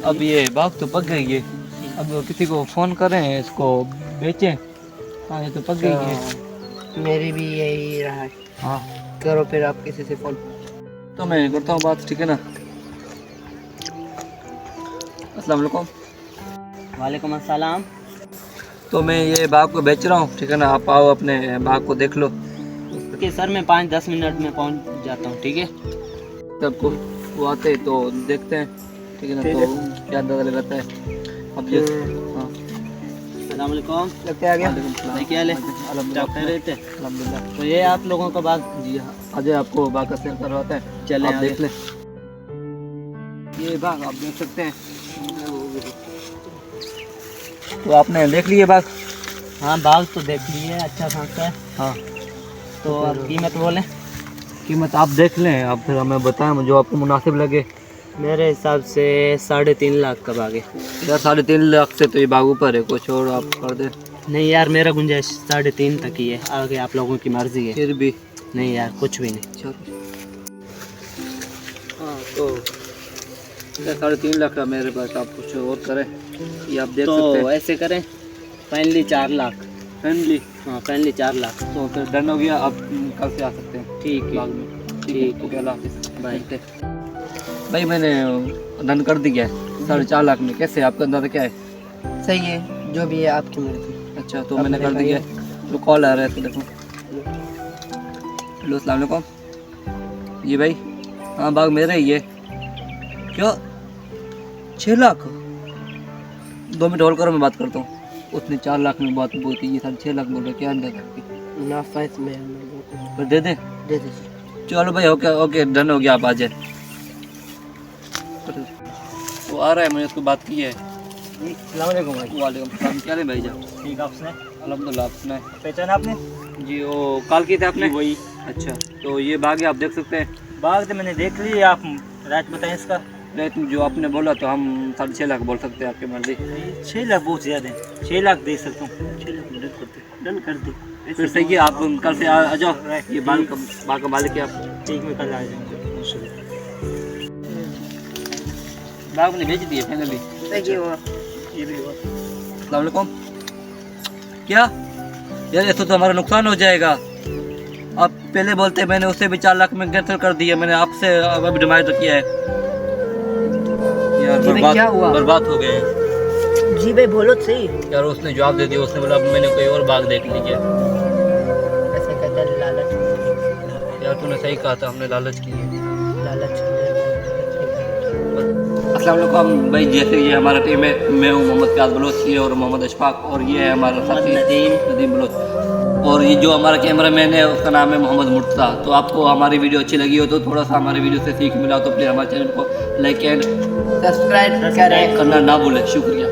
अब ये बाग तो पक गई है, अब किसी को फ़ोन करें इसको बेचें। हाँ ये तो पक गई है। मेरी भी यही रहा है। हाँ करो फिर आप किसी से फ़ोन। तो मैं करता हूँ बात, ठीक है ना। अस्सलाम वालेकुम। वालेकुम अस्सलाम। तो मैं ये बाग को बेच रहा हूँ, ठीक है ना। आप आओ अपने बाग को देख लो। ओके सर, मैं 5-10 मिनट में पहुंच जाता हूँ, ठीक है। सबको वो आते तो देखते हैं, ठीक है ना। तो क्या अंदाज़ा लगाता है अब ये। हाँ अस्सलाम वालेकुम। लगते आ गया। भाई क्या हाल है? अल्हम्दुलिल्लाह। अल्हम्दुलिल्लाह। तो ये आप लोगों का बाग? जी हाँ, अजय आपको बाग का सैर करवाता है, चलें आप आगे। देख लें। ये बाग आप देख सकते हैं। तो आपने देख लिए बाग? हाँ बाग तो देख लिए, अच्छा खासा है। हाँ तो अब कीमत बोलें? कीमत आप देख लें, आप फिर हमें बताएं जो आपको मुनासिब लगे। मेरे हिसाब से 3.5 लाख का बाग है। यार 3.5 लाख से तो ये बाग ऊपर है, कुछ और आप कर दे। नहीं यार, मेरा गुंजाइश 3.5 तक ही है, आगे आप लोगों की मर्जी है। फिर भी नहीं यार, कुछ भी नहीं। हाँ तो 3.5 लाख का मेरे पास, आप कुछ और करें ये आप देख तो सकते हैं। ऐसे करें, फाइनली 4 लाख। फैमिली हाँ फाइनली 4 लाख। तो फिर डन हो गया, आप कल से आ सकते हैं ठीक है। बाग में। ठीक ओके, अल्लाह हाफिज़। बाय। भाई मैंने डन कर दिया है 4.5 लाख में। कैसे, आपका अंदाज़ा क्या है? सही है, जो भी है आपकी मर्जी। अच्छा तो अब मैंने कर मेरे दिया भाई है। तो कॉल आ रहा है, तो देखो। हेलो अस्सलाम वालेकुम जी भाई। हाँ बाग मेरा ही है। क्यों 6 लाख? 2 मिनट होल्ड करो, मैं बात करता हूँ। उसने 4 लाख में बात बोलती, ये 6.5 लाख बोल रहे, क्या अंदाज़ा आपकी? मुनाफा इसमें फिर दे दें? दे दीजिए। चलो भाई ओके ओके, डन हो गया, आप आ जाए। वो आ रहा है, मैंने उसको बात की है। अस्सलाम वालेकुम भाई। वालेकुम सलाम, क्या है भाई जान? ठीक, आपने अल्हम्दुलिल्लाह। आप सुनाए? पहचाना आपने? जी वो कॉल की थे आपने? वही अच्छा तो ये बाग है, आप देख सकते हैं। बाग तो मैंने देख ली, आप रेट बताएं इसका। रेट जो आपने बोला तो हम 6.5 लाख बोल सकते हैं, आपकी मर्जी। 6 लाख बहुत ज़्यादा है, 6 लाख दे सकता हूँ। 6 लाख डन करते, डन कर दे। फिर सही है, आप कल से आ जाओ। ये बाग का मालिक है आप। ठीक, मैं कल आ जाऊँगा। बाग ने बेच दिए फाइनली। ये भी हुआ। अस्सलाम वालेकुम। क्या यार, ऐसा तो हमारा नुकसान हो जाएगा। आप पहले बोलते, मैंने उससे भी 4 लाख में कैंसिल कर दिया, मैंने आपसे अब डिमांड किया है। यार जी भाई, क्या हुआ? बर्बाद हो गए हैं। जी भाई बोलो तो सही। यार उसने जवाब दे दिया, उसने बोला अब मैंने कोई और बाग देख लीजिए। ऐसा कहता है लालच। यार तूने सही कहा था, हमने लालच की है। लालच। अस्सलाम वालेकुम भाई, जैसे ये हमारा टीम है, मैं हूँ मोहम्मद प्याज बलोच, ये और मोहम्मद अशफाक, और ये है हमारा साथी नदीम बलोच, और ये जो हमारा कैमरामैन है उसका नाम है मोहम्मद मुर्तज़ा। तो आपको हमारी वीडियो अच्छी लगी हो तो थोड़ा सा हमारी वीडियो से सीख मिला तो प्लीज़ हमारे चैनल को लाइक एंड सब्सक्राइब करें। करना ना भूलें। शुक्रिया।